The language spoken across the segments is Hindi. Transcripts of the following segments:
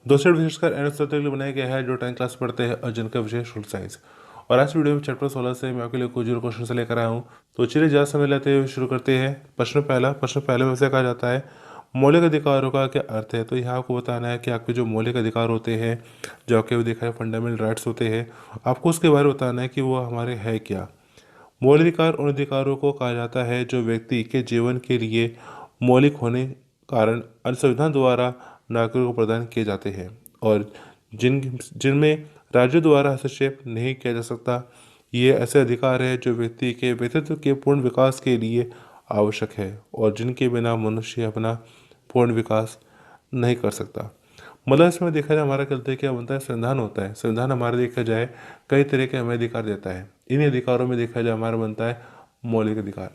दोस्तों विशेषकर एन एस के लिए बनाया गया है जो 10th क्लास पढ़ते हैं और जिनका विषय सोशल साइंस। और आज वीडियो में चैप्टर 16 से मैं आपके लिए कुछ जीरो क्वेश्चन से लेकर आया हूँ। तो चलिए ज़्यादा समय लेते हुए शुरू करते हैं। प्रश्न पहले में से कहा जाता है मौलिक अधिकारों का क्या अर्थ है। तो यहाँ आपको बताना है कि आपके जो मौलिक अधिकार होते हैं, जो आपके देखा है फंडामेंटल राइट्स होते हैं, आपको उसके बारे में बताना है कि वो हमारे है क्या। मौलिक अधिकार उन अधिकारों को कहा जाता है जो व्यक्ति के जीवन के लिए मौलिक होने कारण संविधान द्वारा नागरिकों को प्रदान किए जाते हैं और जिनमें राज्यों द्वारा हस्तक्षेप नहीं किया जा सकता। ये ऐसे अधिकार है जो व्यक्ति के व्यक्तित्व के पूर्ण विकास के लिए आवश्यक है और जिनके बिना मनुष्य अपना पूर्ण विकास नहीं कर सकता। मतलब इसमें देखा जाए हमारा कहते क्या बनता है, संविधान होता है। संविधान हमारे देखा जाए कई तरह के हमें अधिकार देता है। इन्हीं अधिकारों में देखा जाए हमारा बनता है मौलिक अधिकार।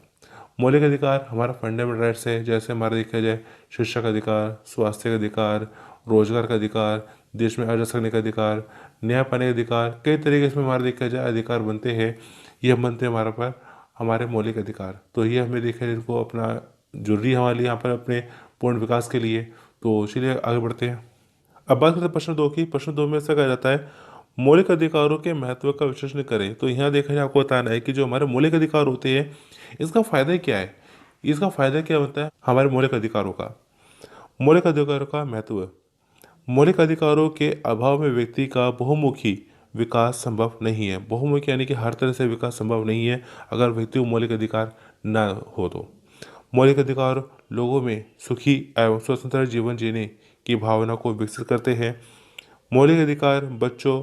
मौलिक अधिकार हमारा फंडामेंटल राइट्स है। जैसे हमारा देखा जाए शिक्षा का अधिकार, स्वास्थ्य का अधिकार, रोजगार का अधिकार, देश में आ जा सकने का अधिकार, न्याय पाने का अधिकार, कई तरीके से हमारे देखा जाए अधिकार बनते हैं। ये हम बनते हैं हमारे पर हमारे मौलिक अधिकार। तो ये हमें देखा जाए इनको अपना जरूरी है हमारे लिए यहाँ पर अपने पूर्ण विकास के लिए। तो चलिए आगे बढ़ते हैं। अब बात करते हैं प्रश्न दो की। प्रश्न दो में ऐसा कहा जाता है मौलिक अधिकारों के महत्व का विश्लेषण करें। तो यहाँ देखा जाए आपको बताना है कि जो हमारे मौलिक अधिकार होते हैं इसका फायदा क्या है। इसका फायदा क्या होता है हमारे मौलिक अधिकारों का। मौलिक अधिकारों का महत्व। मौलिक अधिकारों के अभाव में व्यक्ति का बहुमुखी विकास संभव नहीं है। बहुमुखी यानी कि हर तरह से विकास संभव नहीं है अगर व्यक्ति को मौलिक अधिकार ना हो तो। मौलिक अधिकार लोगों में सुखी एवं स्वतंत्र जीवन जीने की भावना को विकसित करते हैं। मौलिक अधिकार बच्चों,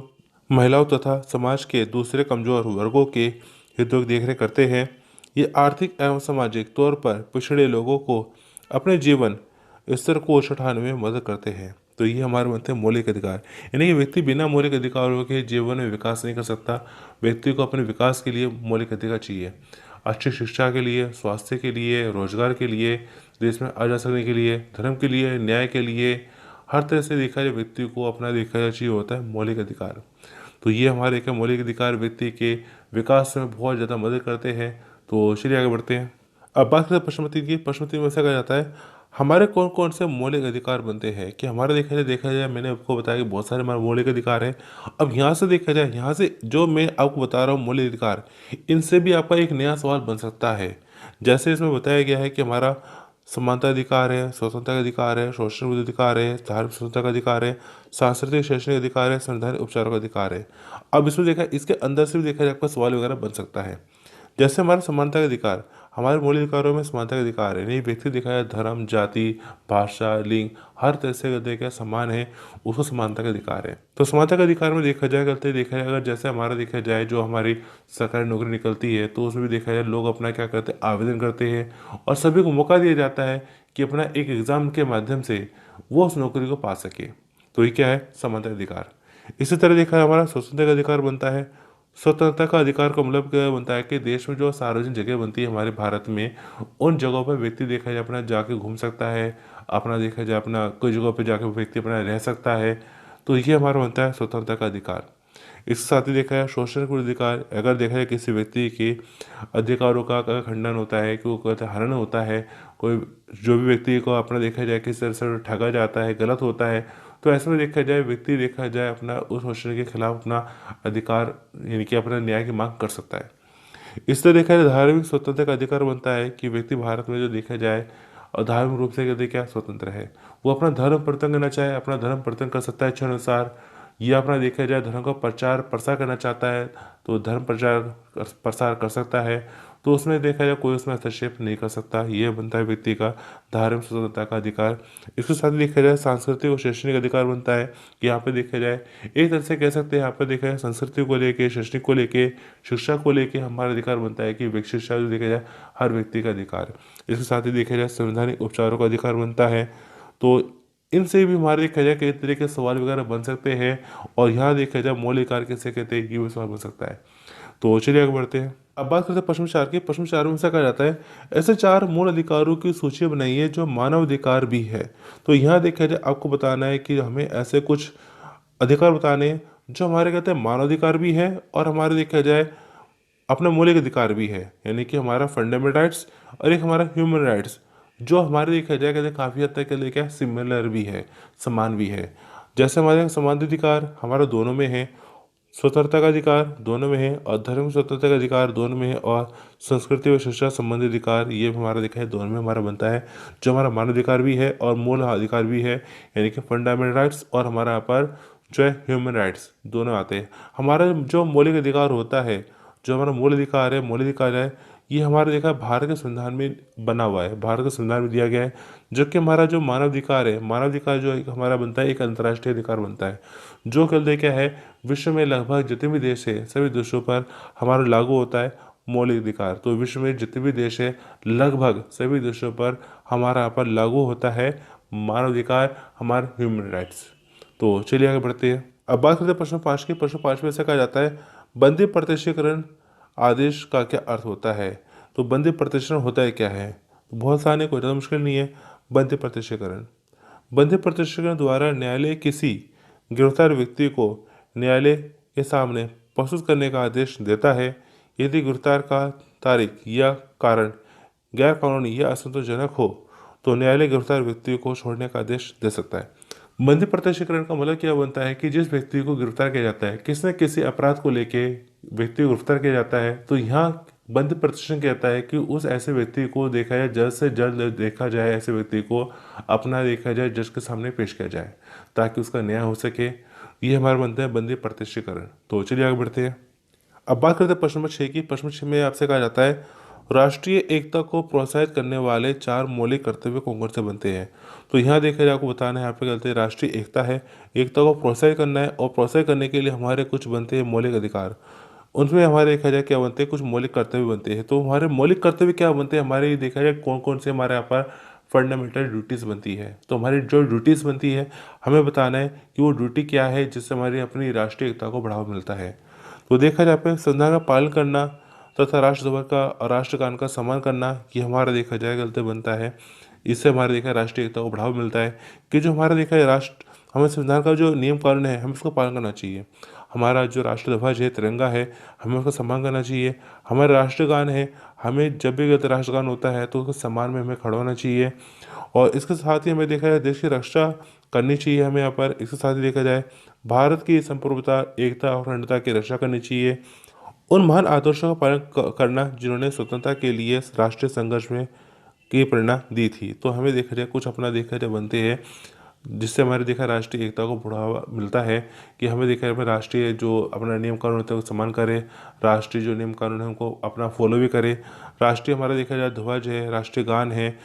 महिलाओं तथा समाज के दूसरे कमजोर वर्गों के हितों की देखरेख करते हैं। ये आर्थिक एवं सामाजिक तौर पर पिछड़े लोगों को अपने जीवन स्तर को उठाने में मदद करते हैं। तो ये हमारे बनते हैं मौलिक अधिकार। यानी कि व्यक्ति बिना मौलिक अधिकारों के जीवन में विकास नहीं कर सकता। व्यक्ति को अपने विकास के लिए मौलिक अधिकार चाहिए। अच्छी शिक्षा के लिए, स्वास्थ्य के लिए, रोजगार के लिए, देश में आ जा सकने के लिए, धर्म के लिए, न्याय के लिए, हर तरह से देखा जाए व्यक्ति को अपना देखा जाए चाहिए होता है मौलिक अधिकार। तो ये हमारे क्या मौलिक अधिकार व्यक्ति के विकास में बहुत ज़्यादा मदद करते हैं। तो चलिए आगे बढ़ते हैं। अब बात करते हैं प्रश्न 3 की। प्रश्न 3 में ऐसा कहा जाता है हमारे कौन कौन से मौलिक अधिकार बनते हैं। कि हमारे देखा जाए मैंने आपको बताया कि बहुत सारे हमारे मौलिक अधिकार हैं। अब यहाँ से देखा जाए, यहाँ से जो मैं आपको बता रहा हूँ मौलिक अधिकार, इनसे भी आपका एक नया सवाल बन सकता है। जैसे इसमें बताया गया है कि हमारा समानता अधिकार है, स्वतंत्रता का अधिकार है, शोषण विरोधी अधिकार है, धार्मिक स्वतंत्रता का अधिकार है, सांस्कृतिक शैक्षणिक अधिकार है, संवैधानिक उपचारों का अधिकार है। अब इसमें देखा इसके अंदर से भी देखा जाए आपका सवाल वगैरह बन सकता है। जैसे हमारा समानता का अधिकार, हमारे मौलिक अधिकारों में समानता का अधिकार है। नहीं व्यक्ति देखा जाए धर्म, जाति, भाषा, लिंग हर तरह से देखा समान है, उसको समानता का अधिकार है। तो समानता का अधिकार में देखा जाए करते देखा जाए अगर जैसे हमारा देखा जाए जो हमारी सरकारी नौकरी निकलती है तो उसमें भी देखा जाए लोग अपना क्या करते हैं, आवेदन करते हैं और सभी को मौका दिया जाता है कि अपना एक एग्ज़ाम के माध्यम से वो उस नौकरी को पा सके। तो ये क्या है, समानता का अधिकार। इसी तरह देखा जाए हमारा स्वतंत्रता का अधिकार बनता है। स्वतंत्रता का अधिकार का मतलब क्या बनता है कि देश में जो सार्वजनिक जगह बनती है हमारे भारत में, उन जगहों पर व्यक्ति देखा जाए अपना जाके घूम सकता है, अपना देखा जाए अपना कोई जगह पर जाके व्यक्ति अपना रह सकता है। तो ये हमारा बनता है स्वतंत्रता का अधिकार। इसके साथ ही देखा जाए शोषण का अधिकार। अगर देखा जाए किसी व्यक्ति के अधिकारों का अगर खंडन होता है, कि वो कहते हैं हनन होता है, कोई जो भी व्यक्ति को अपना देखा जाए किस तरह से ठगा जाता है, गलत होता है, तो ऐसे में देखा जाए व्यक्ति देखा जाए अपना उस शोषण के खिलाफ अपना अधिकार यानी कि अपना न्याय की मांग कर सकता है। इस तरह देखा जाए धार्मिक स्वतंत्रता का अधिकार बनता है कि व्यक्ति भारत में जो देखा जाए और धार्मिक रूप से कहते क्या स्वतंत्र है, वो अपना धर्म परिवर्तन करना चाहे अपना धर्म परिवर्तन कर सकता है इच्छा अनुसार। या अपना देखा जाए धर्म का प्रचार प्रसार करना चाहता है तो धर्म प्रचार प्रसार कर सकता है। तो उसमें देखा जाए कोई उसमें हस्तक्षेप नहीं कर सकता। ये बनता है व्यक्ति का धार्मिक स्वतंत्रता का अधिकार। इसके साथ ही देखा जाए सांस्कृतिक और शैक्षणिक अधिकार बनता है कि यहाँ पे देखा जाए एक तरह से कह सकते हैं यहाँ पे देखा जाए संस्कृति को लेके, शैक्षणिक को लेके, शिक्षा को लेके हमारा अधिकार बनता है कि व्यक्ति शिक्षा जो देखा जाए हर व्यक्ति का अधिकार है। इसके साथ ही देखा जाए संवैधानिक उपचारों का अधिकार बनता है। तो इनसे भी हमारे देखा जाए कई तरह के सवाल वगैरह बन सकते हैं। और यहाँ देखा जाए मौलिक अधिकार कैसे कहते हैं ये भी सवाल बन सकता है। तो चलिए आगे बढ़ते हैं। अब बात करते हैं प्रश्न 4 की। प्रश्न 4 में ऐसा कहा जाता है ऐसे 4 मूल अधिकारों की सूची बनाइए जो मानव अधिकार भी है। तो यहाँ देखा जाए आपको बताना है कि हमें ऐसे कुछ अधिकार बताने हैं जो हमारे कहते हैं मानव अधिकार भी है और हमारे देखा जाए अपना मौलिक अधिकार भी है। यानी कि हमारा फंडामेंटल राइट्स और एक हमारा ह्यूमन राइट्स जो हमारे देखा जाए कहते हैं काफ़ी हद तक के लिए क्या सिमिलर भी है, समान भी है। जैसे हमारे समान अधिकार हमारा दोनों में है, स्वतंत्रता का अधिकार दोनों में है, और धर्म स्वतंत्रता का अधिकार दोनों में है, और संस्कृति व शिक्षा संबंधी अधिकार ये भी हमारा देखा है दोनों में हमारा बनता है। जो हमारा मानवाधिकार भी है और मूल अधिकार भी है, यानी कि फंडामेंटल राइट्स, और हमारा यहाँ पर जो है ह्यूमन राइट्स दोनों आते हैं। हमारा जो मौलिक अधिकार होता है, जो हमारा मूल अधिकार है, मौलिक अधिकार है, ये हमारा देखा है भारत के संविधान में बना हुआ है, भारत के संविधान में दिया गया है। जबकि हमारा जो मानव अधिकार है, मानव अधिकार जो एक हमारा बनता है एक अंतर्राष्ट्रीय अधिकार बनता है, जो कहते क्या है विश्व में लगभग जितने भी देश है सभी देशों पर हमारा लागू होता है मौलिक अधिकार। तो विश्व में जितने भी देश है लगभग सभी देशों पर हमारा यहाँ पर लागू होता है मानव अधिकार, हमारे ह्यूमन राइट्स। तो चलिए आगे बढ़ते हैं। अब बात करते हैं प्रश्न 5 की। प्रश्न 5 में ऐसा कहा जाता है बंदी प्रत्यक्षीकरण आदेश का क्या अर्थ होता है। तो बंदी प्रत्यक्षीकरण होता है क्या है, तो बहुत आसान है, कोई ज़्यादा मुश्किल नहीं है। बंदी प्रत्यक्षीकरण, बंदी प्रत्यक्षीकरण द्वारा न्यायालय किसी गिरफ्तार व्यक्ति को न्यायालय के सामने प्रस्तुत करने का आदेश देता है यदि गिरफ्तार का तारीख या कारण गैर कानूनी या असंतोषजनक हो तो न्यायालय गिरफ्तार व्यक्ति को छोड़ने का आदेश दे सकता है। बंदी प्रत्यक्षीकरण का मतलब क्या बनता है कि जिस व्यक्ति को गिरफ्तार किया जाता है, किसी न किसी अपराध को लेके व्यक्ति को गिरफ्तार किया जाता है, तो यहाँ बंदी प्रत्यक्षीकरण कहता है कि उस ऐसे व्यक्ति को देखा जाए, जल्द से जल्द देखा जाए, ऐसे व्यक्ति को अपना देखा जाए, जज के सामने पेश किया जाए ताकि उसका न्याय हो सके। ये हमारा बनता है बंदी प्रत्यक्षीकरण। तो चलिए आगे बढ़ते हैं। अब बात करते हैं प्रश्न नंबर 6 की। प्रश्न नंबर 6 में आपसे कहा जाता है राष्ट्रीय एकता को प्रोत्साहित करने वाले 4 मौलिक कर्तव्य कौन कौन से बनते हैं। तो यहाँ देखा जाए आपको बताना है, यहाँ पे कहते हैं राष्ट्रीय एकता है, एकता को प्रोत्साहित करना है, और प्रोत्साहित करने के लिए हमारे कुछ बनते हैं मौलिक अधिकार। उनमें हमारे देखा जाए क्या बनते हैं, कुछ मौलिक कर्तव्य बनते हैं। तो हमारे मौलिक कर्तव्य क्या बनते हैं, हमारे देखा जाए कौन कौन से हमारे यहाँ पर फंडामेंटल ड्यूटीज़ बनती है। तो हमारी जो ड्यूटीज़ बनती है हमें बताना है कि वो ड्यूटी क्या है जिससे हमारी अपनी राष्ट्रीय एकता को बढ़ावा मिलता है। तो देखा जाए पे संविधान का पालन करना तथा राष्ट्रध्वज का और राष्ट्रगान का सम्मान करना, ये हमारा देखा जाए गलत बनता है। इससे हमारे देखा राष्ट्रीय एकता को बढ़ावा मिलता है कि जो हमारा देखा है राष्ट्र, हमें संविधान का जो नियम कानून है हमें उसको पालन करना चाहिए। हमारा जो राष्ट्रध्वज है, तिरंगा है, हमें उसका सम्मान करना चाहिए। हमारा राष्ट्रगान है, हमें जब भी राष्ट्रगान होता है तो उसके सम्मान में हमें खड़ा होना चाहिए। और इसके साथ ही हमें देखा जाए देश की रक्षा करनी चाहिए हमें यहाँ पर। इसके साथ ही देखा जाए भारत की संप्रभुता, एकता और अखंडता की रक्षा करनी चाहिए। उन महान आदर्शों का पालन करना जिन्होंने स्वतंत्रता के लिए राष्ट्रीय संघर्ष में की प्रेरणा दी थी। तो हमें देखा जाए कुछ अपना देखा जाए बनते हैं जिससे हमारे देखा राष्ट्रीय एकता को बढ़ावा मिलता है कि हमें देखा है राष्ट्रीय जो अपना नियम कानून होता है उसको सम्मान करें, राष्ट्रीय जो नियम कानून है उनको अपना फॉलो भी करें। राष्ट्रीय हमारा देखा जाए ध्वज है, राष्ट्रीय गान है,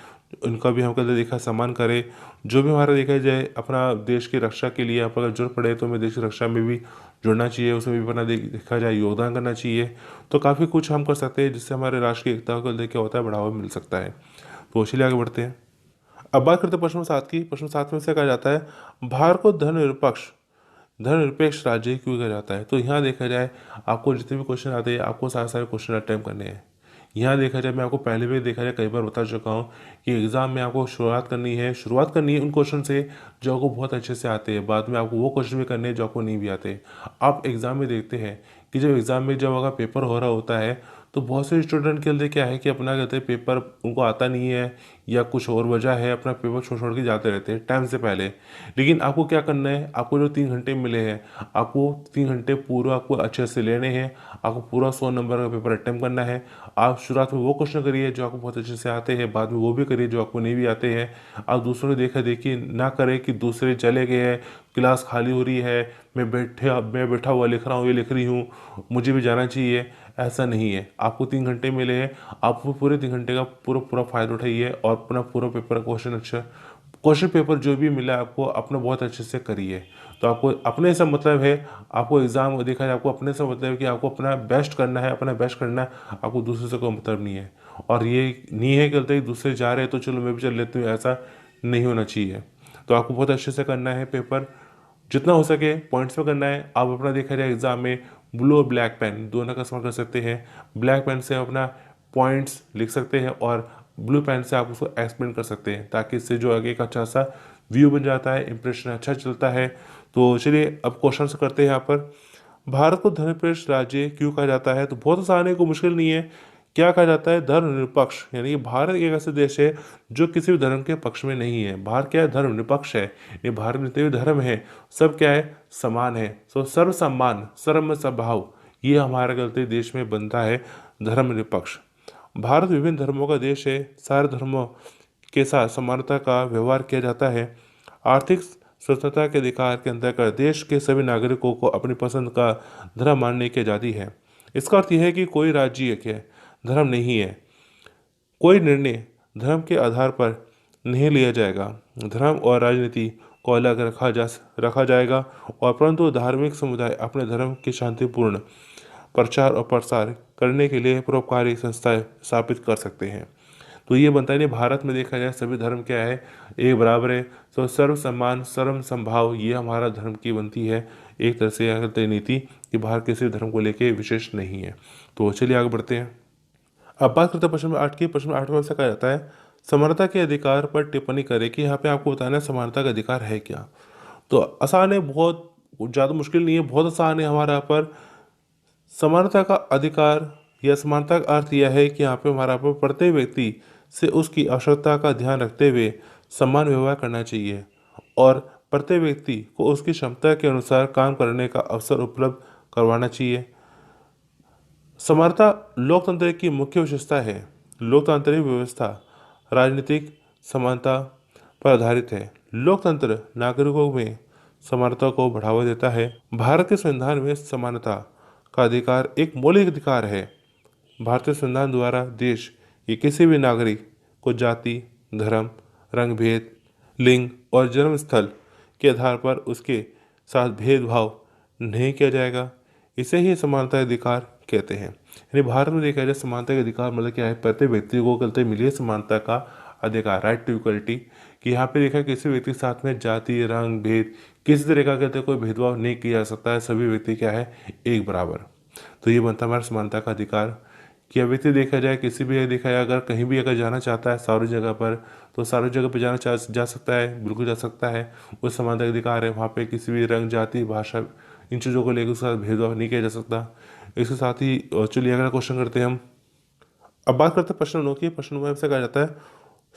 उनका भी हम कहते देखा सम्मान करें। जो भी हमारा देखा जाए अपना देश की रक्षा के लिए अगर जरूरत पड़े तो हमें देश की रक्षा में भी जुड़ना चाहिए, उसमें भी अपना देखा जाए योगदान करना चाहिए। तो काफ़ी कुछ हम कर सकते हैं जिससे हमारे राष्ट्र की एकता को लेकर होता है बढ़ावा मिल सकता है। तो चलिए आगे बढ़ते हैं। अब बात करते हैं प्रश्न 7 की। प्रश्न 7 में से कहा जाता है भारत को धर्मनिरपेक्ष राज्य क्यों कहा जाता है। तो यहाँ देखा जाए आपको जितने भी क्वेश्चन आते हैं आपको सारे सारे क्वेश्चन अटेम्प्ट करने हैं। यहाँ देखा जाए मैं आपको पहले भी देखा जाए कई बार बता चुका हूँ कि एग्ज़ाम में आपको शुरुआत करनी है उन क्वेश्चन से जो आपको बहुत अच्छे से आते हैं। बाद में आपको वो क्वेश्चन भी करने हैं जो आपको नहीं भी आते। आप एग्ज़ाम में देखते हैं कि जब एग्ज़ाम में जब अगर पेपर हो रहा होता है तो बहुत से स्टूडेंट के अंदर क्या है कि अपना कहते हैं पेपर उनको आता नहीं है या कुछ और वजह है, अपना पेपर छोड़ छोड़ के जाते रहते हैं टाइम से पहले। लेकिन आपको क्या करना है, आपको जो 3 घंटे मिले हैं आपको 3 घंटे पूरा आपको अच्छे से लेने हैं। आपको पूरा 100 नंबर का पेपर अटेम्प्ट करना है। आप शुरुआत में वो क्वेश्चन करिए जो आपको बहुत अच्छे से आते हैं, बाद में वो भी करिए जो आपको नहीं भी आते हैं। आप दूसरों को देखा देखिए ना करें कि दूसरे चले गए हैं, क्लास खाली हो रही है, मैं बैठा हुआ लिख रहा हूँ, ये लिख रही हूँ, मुझे भी जाना चाहिए। ऐसा नहीं है। आपको 3 घंटे मिले हैं, आप वो पूरे 3 घंटे का पूरा फ़ायदा उठाइए और अपना पूरा पेपर क्वेश्चन पेपर जो भी मिला आपको अपना बहुत अच्छे से करिए। तो आपको अपने से मतलब है, आपको एग्ज़ाम देखा जाए आपको अपने से मतलब है कि आपको अपना बेस्ट करना है, आपको दूसरे से कोई मतलब नहीं है। और ये नहीं है कि दूसरे जा रहे हैं तो चलो मैं भी चल लेती हूँ, ऐसा नहीं होना चाहिए। तो आपको बहुत अच्छे से करना है पेपर, जितना हो सके पॉइंट्स में करना है। आप अपना देखा जाए एग्जाम में ब्लू और ब्लैक पेन दोनों का इस्तेमाल कर सकते हैं। ब्लैक पेन से अपना पॉइंट्स लिख सकते हैं और ब्लू पेन से आप उसको एक्सप्लेन कर सकते हैं ताकि इससे जो आगे एक अच्छा सा व्यू बन जाता है, इंप्रेशन अच्छा चलता है। तो चलिए अब क्वेश्चन से करते हैं। यहाँ पर भारत को धर्मनिरपेक्ष राज्य क्यों कहा जाता है। तो बहुत आसान है, कोई मुश्किल नहीं है क्या कहा जाता है, धर्मनिरपेक्ष, यानी कि भारत एक ऐसा देश है जो किसी भी धर्म के पक्ष में नहीं है। भारत क्या है, धर्मनिरपेक्ष है। ये भारत में जितने भी धर्म है सब क्या है, समान है। सो सर्व सम्मान सर्व समभाव, ये हमारा गलती देश में बनता है, धर्मनिरपेक्ष। भारत विभिन्न धर्मों का देश है, सारे धर्मों के साथ समानता का व्यवहार किया जाता है। आर्थिक स्वतंत्रता के अधिकार के अंतर्गत देश के सभी नागरिकों को अपनी पसंद का धर्म मानने की आज़ादी है। इसका अर्थ यह है कि कोई राज्य के धर्म नहीं है, कोई निर्णय धर्म के आधार पर नहीं लिया जाएगा। धर्म और राजनीति को अलग रखा जाएगा, और परंतु धार्मिक समुदाय अपने धर्म की शांतिपूर्ण प्रचार और प्रसार करने के लिए परोपकारी संस्थाएं स्थापित कर सकते हैं। तो ये बनता है नहीं, भारत में देखा जाए सभी धर्म क्या है, एक बराबर है। तो सर्व सम्मान सर्व संभाव, ये हमारा धर्म की बनती है एक तरह से कहते नीति, कि भारत किसी धर्म को लेके विशेष नहीं है। तो चलिए आगे बढ़ते हैं। अब बात करते हैं प्रश्न नंबर 8 की। प्रश्न नंबर 8 में से कहा जाता है, समानता के अधिकार पर टिप्पणी करें, कि यहाँ पे आपको बताना है समानता का अधिकार है क्या। तो आसान है, बहुत ज़्यादा मुश्किल नहीं है, बहुत आसान है हमारा यहाँ पर। समानता का अधिकार या समानता का अर्थ यह है कि यहाँ पे हमारा पर प्रत्येक व्यक्ति से उसकी आवश्यकता का ध्यान रखते हुए समान व्यवहार करना चाहिए, और प्रत्येक व्यक्ति को उसकी क्षमता के अनुसार काम करने का अवसर उपलब्ध करवाना चाहिए। समानता लोकतंत्र की मुख्य विशेषता है। लोकतांत्रिक व्यवस्था राजनीतिक समानता पर आधारित है। लोकतंत्र नागरिकों में समानता को बढ़ावा देता है। भारत के संविधान में समानता का अधिकार एक मौलिक अधिकार है। भारतीय संविधान द्वारा देश के किसी भी नागरिक को जाति, धर्म, रंग भेद, लिंग और जन्म स्थल के आधार पर उसके साथ भेदभाव नहीं किया जाएगा। इसे ही समानता अधिकार कहते हैं। यानी भारत में देखा जाए समानता का अधिकार मतलब क्या है, प्रत्येक व्यक्ति को कहते मिली है समानता का अधिकार, राइट टू इक्वलिटी। कि यहाँ पे देखा किसी व्यक्ति के साथ में जाति, रंग भेद, किसी तरह का कहते कोई भेदभाव नहीं किया जा सकता है, सभी व्यक्ति क्या है, एक बराबर। तो ये बनता है हमारा समानता का अधिकार। कि अब व्यक्ति देखा जाए किसी भी देखा जाए अगर कहीं भी अगर जाना चाहता है सार्वजनिक जगह पर, तो सार्वजनिक जगह पर जा सकता है, बिल्कुल जा सकता है। उस समानता का अधिकार है, वहाँ पे किसी भी रंग, जाति, भाषा, इन चीज़ों को लेकर उसके साथ भेदभाव नहीं किया जा सकता। इसके साथ ही चलिए अगला क्वेश्चन करते हैं हम। अब बात करते हैं प्रश्न 9 की। प्रश्न 9 से कहा जाता है,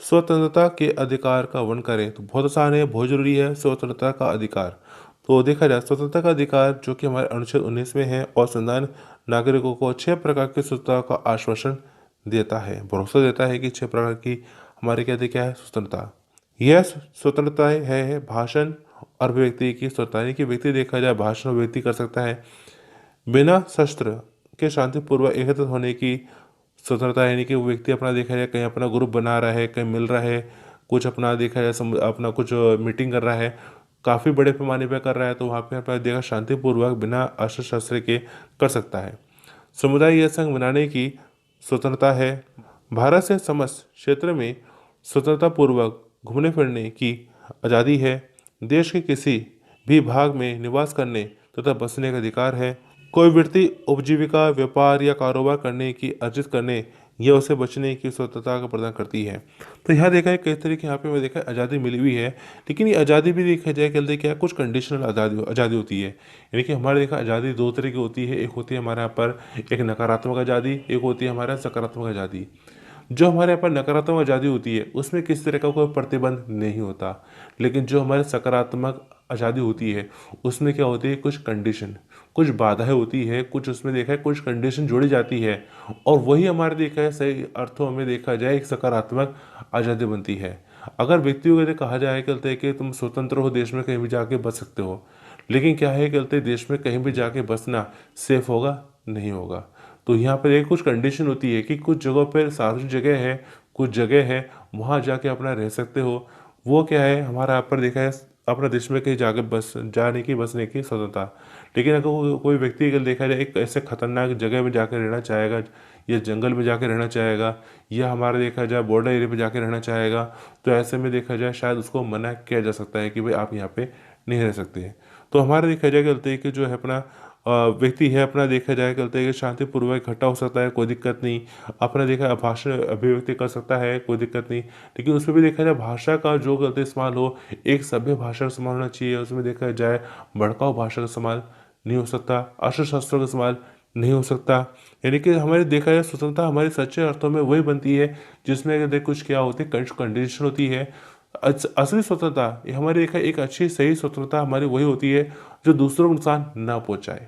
स्वतंत्रता के अधिकार का वर्णन करें। तो बहुत आसान है, बहुत जरूरी है स्वतंत्रता का अधिकार। तो देखा जाए स्वतंत्रता का अधिकार जो कि हमारे अनुच्छेद 19 में है, और संविधान नागरिकों को 6 प्रकार की स्वतंत्रता का आश्वासन देता है, भरोसा देता है कि 6 प्रकार की हमारे क्या है, स्वतंत्रता। यह स्वतंत्रता है भाषण और अभिव्यक्ति की स्वतंत्रता, यानी कि व्यक्ति देखा जाए भाषण अभिव्यक्ति कर सकता है। बिना शस्त्र के शांतिपूर्वक एकत्रित होने की स्वतंत्रता, यानी कि वो व्यक्ति अपना देखा जाए कहीं अपना ग्रुप बना रहा है, कहीं मिल रहा है, कुछ अपना देखा जाए अपना कुछ मीटिंग कर रहा है, काफ़ी बड़े पैमाने पर कर रहा है, तो वहाँ पे अपना देखा शांतिपूर्वक बिना अस्त्र शस्त्र के कर सकता है। समुदाय या संघ बनाने की स्वतंत्रता है। भारत से समस्त क्षेत्र में स्वतंत्रता पूर्वक घूमने फिरने की आज़ादी है। देश के किसी भी भाग में निवास करने तथा बसने का अधिकार है। कोई व्यक्ति उपजीविका, व्यापार या कारोबार करने की अर्जित करने या उसे बचने की स्वतंत्रता का प्रदान करती है। तो यहाँ देखा है कई तरीके यहाँ पे मैं देखा आज़ादी मिली हुई है, लेकिन ये आज़ादी भी देखा जाए कहते क्या कुछ कंडीशनल आज़ादी होती है। यानी कि हमारे देखा आज़ादी 2 तरह की होती है, एक होती है हमारे यहाँ पर एक नकारात्मक आज़ादी, एक होती है हमारे यहाँ सकारात्मक आज़ादी। जो हमारे यहाँ पर नकारात्मक आज़ादी होती है उसमें किसी तरह का कोई प्रतिबंध नहीं होता, लेकिन जो हमारे सकारात्मक आज़ादी होती है उसमें क्या होती है, कुछ कंडीशन, कुछ बाधाएं होती है, कुछ उसमें देखा है कुछ कंडीशन जोड़ी जाती है, और वही हमारे देखा है सही अर्थों में देखा जाए एक सकारात्मक आज़ादी बनती है। अगर व्यक्तियों को कहा जाए कहते हैं कि तुम स्वतंत्र हो, देश में कहीं भी जाके बच सकते हो, लेकिन क्या है कहते देश में कहीं भी जाके बसना सेफ होगा, नहीं होगा। तो यहाँ पर एक कुछ कंडीशन होती है कि कुछ जगहों पर सार्वजनिक जगह है, कुछ जगह है वहाँ जाके अपना रह सकते हो। वो क्या है हमारा यहाँ पर देखा है अपना देश में कहीं जाकर बस जाने की बसने की स्वतंत्रता। लेकिन अगर कोई व्यक्ति अगर देखा जाए एक ऐसे खतरनाक जगह में जाकर रहना चाहेगा, या जंगल में जाकर रहना चाहेगा, या हमारा देखा जाए बॉर्डर एरिया पे जाकर रहना चाहेगा, तो ऐसे में देखा जाए शायद उसको मना किया जा सकता है कि भाई आप यहाँ पे नहीं रह सकते हैं। तो हमारा देखा जाए कहते हैं कि जो है अपना व्यक्ति है अपना देखा जाए कहते हैं कि शांतिपूर्वक इकट्ठा हो सकता है, कोई दिक्कत नहीं। अपना देखा भाषण अभिव्यक्ति कर सकता है, कोई दिक्कत नहीं। लेकिन उसमें भी देखा जाए भाषा का जो गलत इस्तेमाल हो, एक सभ्य भाषा का इस्तेमाल होना चाहिए। उसमें देखा जाए भड़काऊ भाषा का इस्तेमाल नहीं हो सकता, अस्त्र शस्त्रों का इस्तेमाल नहीं हो सकता। यानी कि हमारे देखा जाए स्वतंत्रता हमारे सच्चे अर्थों में वही बनती है जिसमें अगर कुछ क्या होती है, कंडीशन होती है। असली स्वतंत्रता ये हमारी देखा एक अच्छी सही स्वतंत्रता हमारी वही होती है जो दूसरों को नुकसान ना पहुंचाए।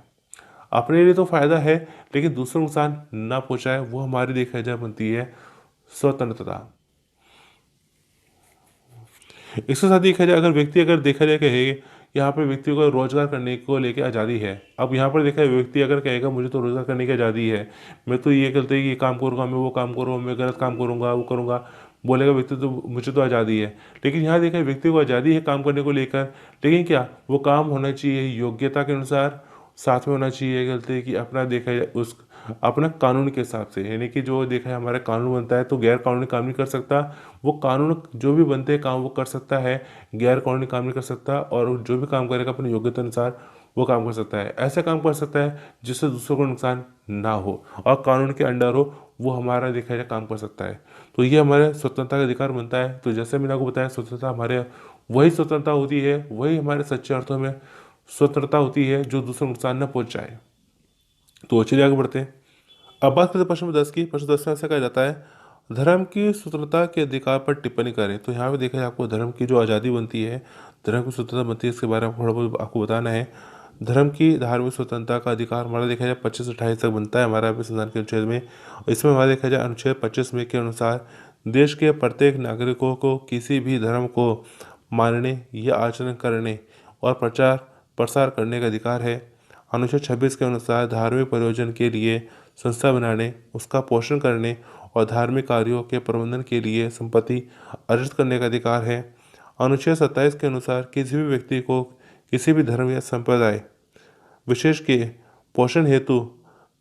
अपने लिए तो फायदा है लेकिन दूसरों को नुकसान ना पहुंचाए, वो हमारी देखा जाए बनती है स्वतंत्रता। इसके साथ देखा जाए अगर व्यक्ति अगर देखा जाए कि यहाँ पर व्यक्ति को रोजगार करने को लेकर आज़ादी है। अब यहाँ पर देखा है व्यक्ति अगर कहेगा मुझे तो रोजगार करने की आज़ादी है, मैं तो ये गलती ये काम करूँगा, मैं वो काम करूँगा, मैं गलत काम करूँगा, वो करूँगा, बोलेगा व्यक्ति तो मुझे तो आज़ादी है। लेकिन यहाँ देखा है व्यक्ति को आज़ादी है काम करने को लेकर, लेकिन क्या वो काम होना चाहिए योग्यता के अनुसार, साथ में होना चाहिए गलती कि अपना देखा जाए उस अपना कानून के हिसाब से। यानी कि जो देखा है हमारा कानून बनता है तो गैर कानूनी काम नहीं कर सकता, वो कानून जो भी बनते हैं काम वो कर सकता है, गैर कानूनी काम नहीं कर सकता। और जो भी काम करेगा अपनी योग्यता अनुसार वो काम कर सकता है, ऐसा काम कर सकता है जिससे दूसरों को नुकसान ना हो और कानून के अंडर हो, वो हमारा देखा जाए काम कर सकता है। तो ये हमारे स्वतंत्रता का अधिकार बनता है। तो जैसे मैंने आपको बताया स्वतंत्रता हमारे वही स्वतंत्रता होती है, वही हमारे सच्चे अर्थों में स्वतंत्रता होती है जो दूसरों को नुकसान न पहुंचाए। तो चलिए आगे बढ़ते हैं। अब बात करते हैं प्रश्न 10 की। प्रश्न 10 में ऐसा कहा जाता है धर्म की स्वतंत्रता के अधिकार पर टिप्पणी करें। तो यहाँ पे देखा जाए आपको धर्म की जो आज़ादी बनती है, धर्म की स्वतंत्रता बनती है, इसके बारे में थोड़ा बहुत आपको बताना है। धर्म की धार्मिक स्वतंत्रता का अधिकार हमारा देखा जाए 25 से 28 तक बनता है हमारा संविधान के अनुच्छेद में। इसमें हमारा देखा जाए अनुच्छेद 25 में के अनुसार देश के प्रत्येक नागरिकों को किसी भी धर्म को मानने या आचरण करने और प्रचार प्रसार करने का अधिकार है। अनुच्छेद 26 के अनुसार धार्मिक प्रयोजन के लिए संस्था बनाने, उसका पोषण करने और धार्मिक कार्यों के प्रबंधन के लिए संपत्ति अर्जित करने का अधिकार है। अनुच्छेद 27 के अनुसार किसी भी व्यक्ति को किसी भी धर्म या संप्रदाय विशेष के पोषण हेतु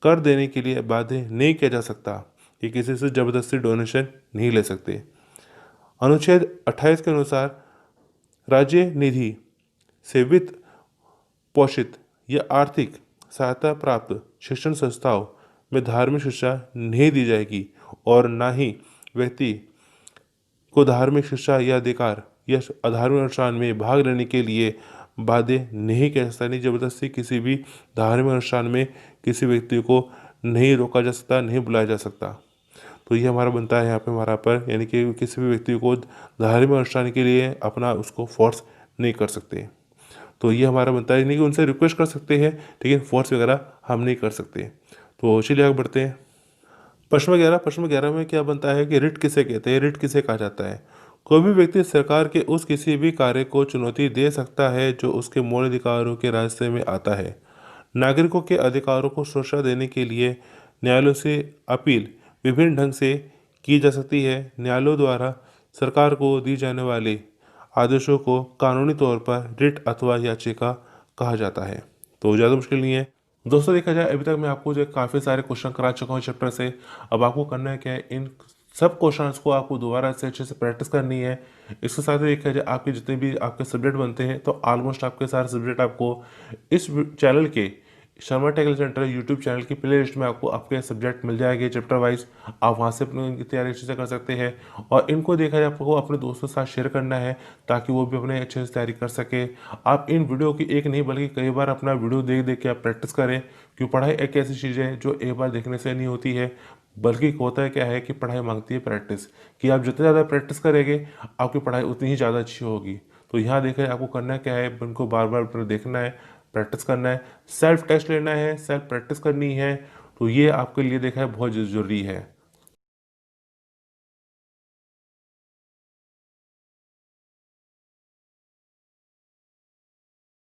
कर देने के लिए बाध्य नहीं किया जा सकता, ये किसी से जबरदस्ती डोनेशन नहीं ले सकते। अनुच्छेद 28 के अनुसार राज्य निधि से वित्त पोषित या आर्थिक सहायता प्राप्त शिक्षण संस्थाओं में धार्मिक शिक्षा नहीं दी जाएगी और ना ही व्यक्ति को धार्मिक शिक्षा या अधिकार या अधार्मिक अनुष्ठान में भाग लेने के लिए बाध्य नहीं किया जा सकता। नहीं जबरदस्ती किसी भी धार्मिक अनुष्ठान में किसी व्यक्ति को नहीं रोका जा सकता, नहीं बुलाया जा सकता। तो ये हमारा बनता है यहाँ पे हमारा पर, यानी कि किसी भी व्यक्ति को धार्मिक अनुष्ठान के लिए अपना उसको फोर्स नहीं कर सकते। तो ये हमारा बनता है, नहीं कि उनसे रिक्वेस्ट कर सकते हैं लेकिन फोर्स वगैरह हम नहीं कर सकते। तो चलिए आगे बढ़ते हैं। प्रश्न 11 में क्या बनता है कि रिट किसे कहते हैं, रिट किसे कहा जाता है। कोई भी व्यक्ति सरकार के उस किसी भी कार्य को चुनौती दे सकता है जो उसके मूल अधिकारों के रास्ते में आता है। नागरिकों के अधिकारों को सुरक्षा देने के लिए न्यायालयों से अपील विभिन्न ढंग से की जा सकती है। न्यायालयों द्वारा सरकार को दी जाने वाले आदेशों को कानूनी तौर पर रिट अथवा याचिका कहा जाता है। तो ज़्यादा मुश्किल नहीं है दोस्तों। देखा जाए अभी तक मैं आपको जो काफ़ी सारे क्वेश्चन करा चुका हूँ चैप्टर से। अब आपको करना है क्या है, इन सब क्वेश्चंस को आपको दोबारा से अच्छे से प्रैक्टिस करनी है। इसके साथ ही देखा जाए आपके जितने भी आपके सब्जेक्ट बनते हैं तो ऑलमोस्ट आपके सारे सब्जेक्ट आपको इस चैनल के Sharma technical centre YouTube channel की प्ले लिस्ट में आपको आपके सब्जेक्ट मिल जाएंगे चैप्टर वाइज। आप वहाँ से अपनी तैयारी अच्छे से कर सकते हैं और इनको देखा जाए आपको अपने दोस्तों के साथ शेयर करना है ताकि वो भी अपने अच्छे से तैयारी कर सके। आप इन वीडियो की एक नहीं बल्कि कई बार अपना वीडियो देख देख के आप प्रैक्टिस करें, क्योंकि पढ़ाई एक ऐसी चीज़ है जो एक बार देखने से नहीं होती है, बल्कि होता है क्या है कि पढ़ाई मांगती है प्रैक्टिस, कि आप जितना ज़्यादा प्रैक्टिस करेंगे आपकी पढ़ाई उतनी ही ज़्यादा अच्छी होगी। तो यहाँ देखा है आपको करना क्या है, इनको बार बार देखना है, प्रैक्टिस करना है, सेल्फ टेस्ट लेना है, सेल्फ प्रैक्टिस करनी है। तो ये आपके लिए देखा है बहुत ज़रूरी है।